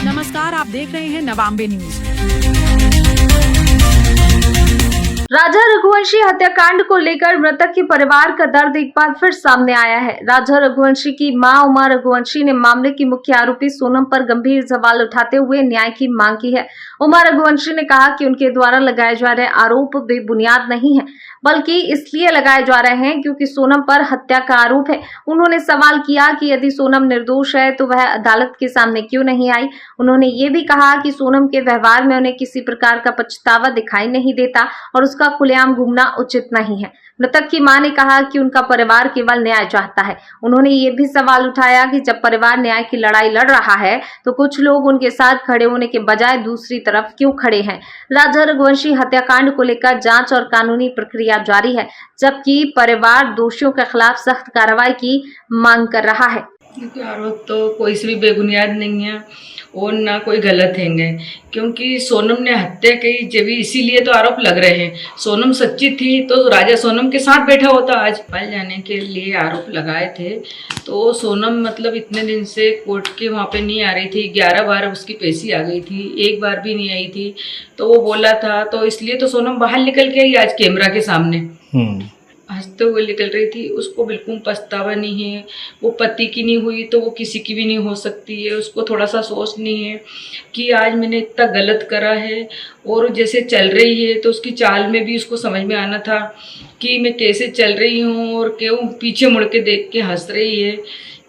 नमस्कार, आप देख रहे हैं नवांबे न्यूज। राजा रघुवंशी हत्याकांड को लेकर मृतक के परिवार का दर्द एक बार फिर सामने आया है। राजा रघुवंशी की मां उमा रघुवंशी ने मामले की मुख्य आरोपी सोनम पर गंभीर सवाल उठाते हुए न्याय की मांग की है। उमा रघुवंशी ने कहा कि उनके द्वारा लगाए जा रहे आरोप बेबुनियाद नहीं है, बल्कि इसलिए लगाए जा रहे हैं क्योंकि सोनम पर हत्या का आरोप है। उन्होंने सवाल किया कि यदि सोनम निर्दोष है तो वह अदालत के सामने क्यों नहीं आई। उन्होंने ये भी कहा कि सोनम के व्यवहार में उन्हें किसी प्रकार का पछतावा दिखाई नहीं देता और उसका खुलेआम घूमना उचित नहीं है। मृतक की मां ने कहा कि उनका परिवार केवल न्याय चाहता है। उन्होंने ये भी सवाल उठाया कि जब परिवार न्याय की लड़ाई लड़ रहा है तो कुछ लोग उनके साथ खड़े होने के बजाय दूसरी तरफ क्यों खड़े हैं। राजा रघुवंशी हत्याकांड को लेकर जांच और कानूनी प्रक्रिया जारी है, जबकि परिवार दोषियों के खिलाफ सख्त कार्रवाई की मांग कर रहा है। आरोप तो कोई से भी बेबुनियाद नहीं है और ना कोई गलत हैंगे, क्योंकि सोनम ने हत्या की जब इसीलिए तो आरोप लग रहे हैं। सोनम सच्ची थी तो राजा सोनम के साथ बैठा होता, आज पाए जाने के लिए आरोप लगाए थे। तो सोनम मतलब इतने दिन से कोर्ट के वहाँ पे नहीं आ रही थी, 11 बार उसकी पेशी आ गई थी, एक बार भी नहीं आई थी। तो वो बोला था तो इसलिए तो सोनम बाहर निकल के आई आज कैमरा के सामने हंसते हुए निकल रही थी। उसको बिल्कुल पछतावा नहीं है, वो पति की नहीं हुई तो वो किसी की भी नहीं हो सकती है। उसको थोड़ा सा सोच नहीं है कि आज मैंने इतना गलत करा है, और जैसे चल रही है तो उसकी चाल में भी उसको समझ में आना था कि मैं कैसे चल रही हूँ और क्यों पीछे मुड़ के देख के हंस रही है।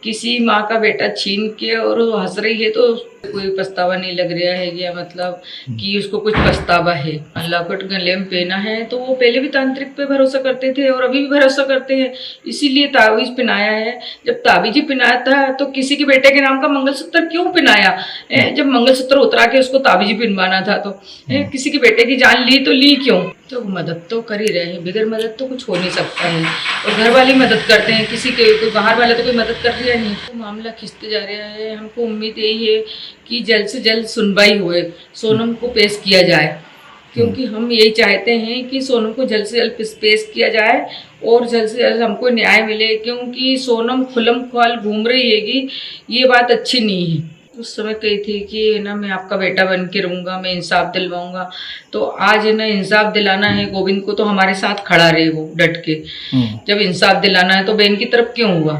किसी माँ का बेटा छीन के और वो हंस रही है तो कोई पछतावा नहीं लग रहा है, या मतलब कि उसको कुछ पछतावा है। लॉकेट गले में पहना है तो वो पहले भी तांत्रिक पे भरोसा करते थे और अभी भी भरोसा करते हैं, इसीलिए तावीज पहनाया है। जब तावीज ही पहनाया था तो किसी के बेटे के नाम का मंगलसूत्र क्यों पहनाया? जब मंगलसूत्र उतरा के उसको तावीज पहनवाना था तो किसी के बेटे की जान ली तो ली क्यों? तो मदद तो कर ही रहे हैं, बगैर मदद तो कुछ हो नहीं सकता है। और घर वाले मदद करते हैं, किसी के कोई बाहर वाला तो कोई मदद कर रहा नहीं। तो मामला खिंचते जा रहा है। हमको उम्मीद यही है कि जल्द से जल्द सुनवाई हुए, सोनम को पेश किया जाए, क्योंकि हम यही चाहते हैं कि सोनम को जल्द से जल्द पेश किया जाए और जल्द से जल्द हमको न्याय मिले, क्योंकि सोनम खुलम खुल घूम रही हैगी, ये बात अच्छी नहीं है। उस समय कही थी कि ना मैं आपका बेटा बन के रहूँगा, मैं इंसाफ दिलवाऊंगा। तो आज ना इंसाफ दिलाना है गोविंद को तो हमारे साथ खड़ा रहे वो डट के। जब इंसाफ दिलाना है तो बहन की तरफ क्यों हुआ?